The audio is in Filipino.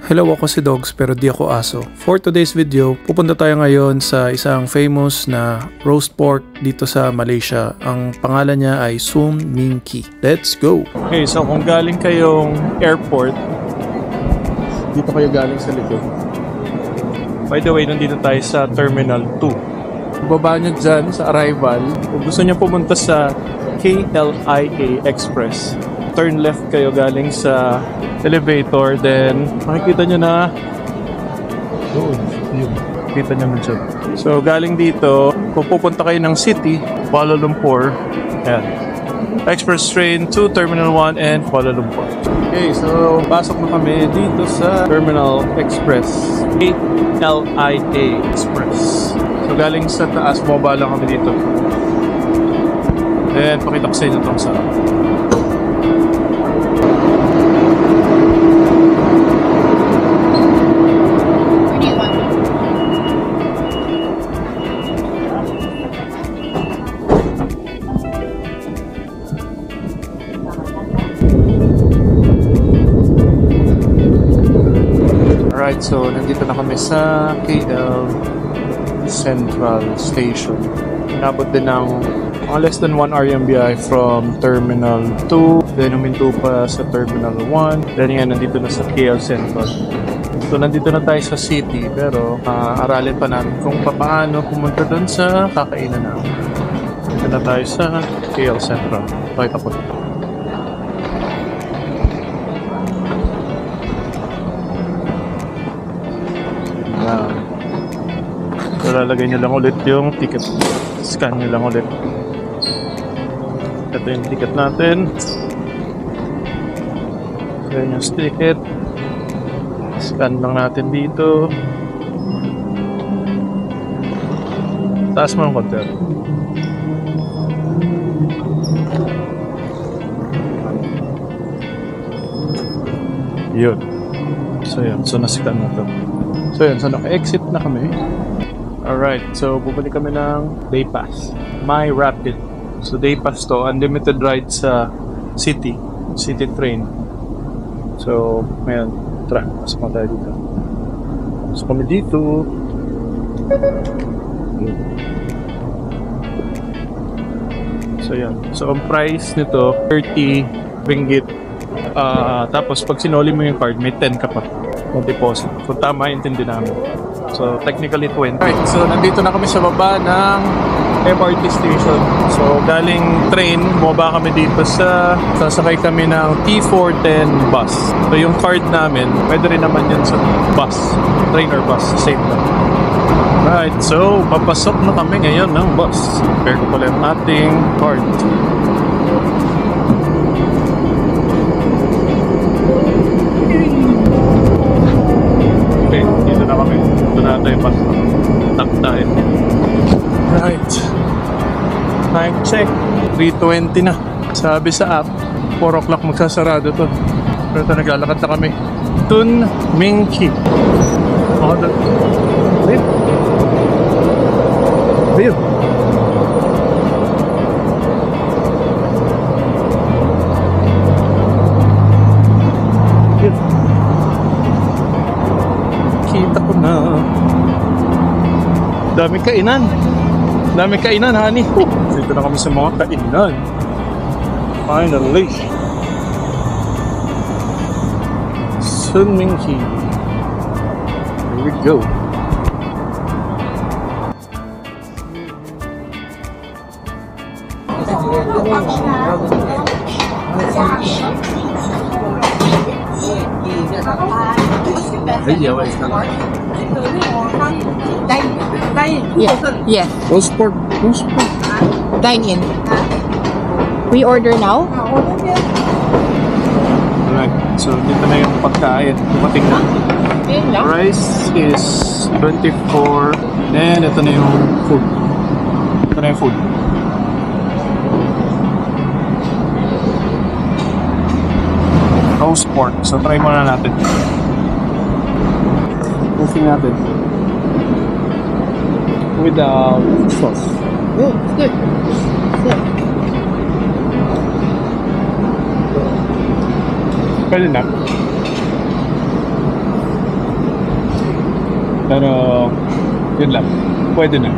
Hello, ako si Dogs pero di ako aso. For today's video, pupunta tayo ngayon sa isang famous na roast pork dito sa Malaysia. Ang pangalan niya ay Sun Ming Ki. Let's go! Okay, so kung galing kayong airport, dito kayo galing sa likod. By the way, nandito tayo sa Terminal 2. Baba nyo dyan sa arrival. Kung gusto nyo pumunta sa KLIA Express, turn left kayo galing sa elevator, then makikita nyo na doon, yun, makikita nyo na dyan. So galing dito, kung pupunta kayo ng city, Kuala Lumpur, ayan, express train to Terminal 1 and Kuala Lumpur. Okay, so pasok na kami dito sa Terminal Express, KLIA Express. So galing sa taas, bumaba lang kami dito. Then pakita ko sa inyo itong sarap. Alright, so nandito na kami sa KL Central Station. Inabot din ng less than 1 RMBI from Terminal 2. Then huminto pa sa Terminal 1. Then yan, nandito na sa KL Central. So nandito na tayo sa city, pero aralin pa namin kung paano pumunta doon sa kakainan namin. Dito na tayo sa KL Central. Pakita po. So lalagay nyo lang ulit yung ticket. Scan nyo lang ulit. Ito yung ticket natin. Ayan yung ticket. Scan lang natin dito. Taas mo ang konti. Yun. So yun. So nascan na to. So yun. So naka-exit na kami. Alright, so bumalik kami ng day pass. My Rapid. So day pass to, unlimited ride sa city train. So, ngayon, tara, pasok na tayo dito. So kami dito. So yan. So ang price nito, 30 ringgit. Tapos pag sinoli mo yung card, may 10 ka pa na deposit. Kung tama, intindi namin. So, technically 20. Alright, so nandito na kami sa baba ng MRT station. So, galing train, bumaba kami dito sa sasakay kami ng T410 bus. So, yung card namin, pwede rin naman yan sa bus, train or bus, same lang. Alright, so papasok na kami ngayon ng bus. Prepare ko pala yung ating card. Okay, dito na kami. Ito na tayo pa. Tap tayo. Right. Time check. 3:20 na. Sabi sa app, 4 o'clock magsasarado to. Pero ito, naglalakad na kami. Sun Ming Ki. Oh, ayun. Ayun. Kita ko na. Daming kainan. Daming kainan, honey. Dito na kami sa mga kainan. Finally. Sun Ming Ki. Here we go. Yes. Roast pork. Roast pork. Dine in. We order now? Alright, so dito na yung pagkain. Dumating na. Rice is 24. Then ito na yung food. Ito na yung food. Roast pork. So try muna natin. Roasting natin. Without sauce. Oh, it's good. Good. Pwede na. Pero, yun lang. Pwede na.